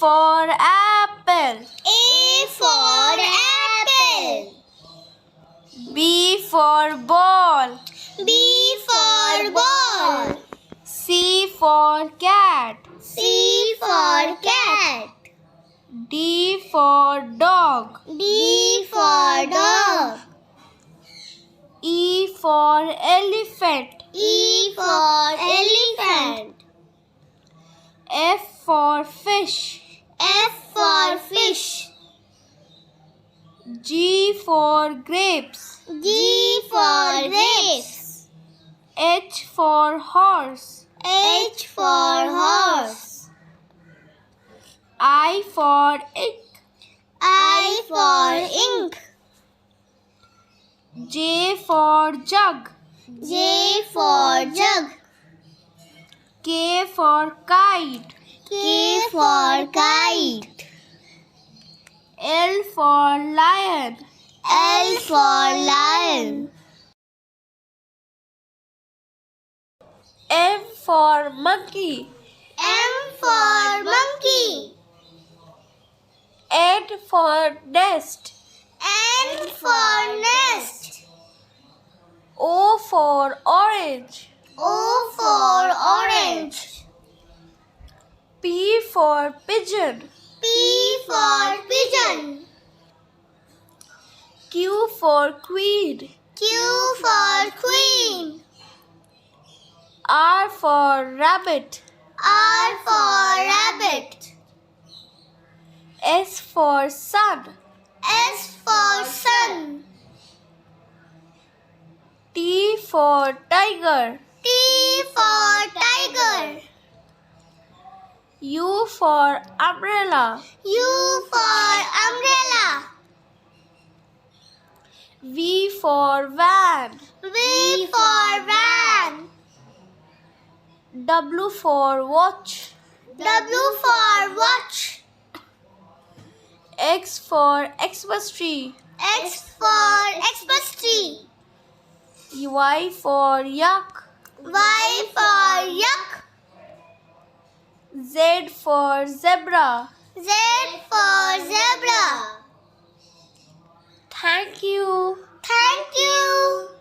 for apple. A for apple. B for ball. B for ball. C for cat. C for cat. D for dog. D for dog. E for elephant. E for elephant. F for fish. F for fish. G for grapes. G for grapes. H for horse. H for horse. I for ink. I for ink. J for jug. J for jug. K for kite. K for kite. L for lion. L for lion. M for monkey. M for monkey. N for nest. N for nest. O for orange. O for orange. P for pigeon. P for pigeon. Q for queen. Q for queen. R for rabbit. R for rabbit. S for sun. S for sun. T for tiger. T for tiger. U for umbrella. U for umbrella. V for van. V for van. W for watch. W for watch. X for Xmas tree. X for Xmas tree. Y for yak. Y for yak. Z for zebra. Z for zebra. Thank you. Thank you.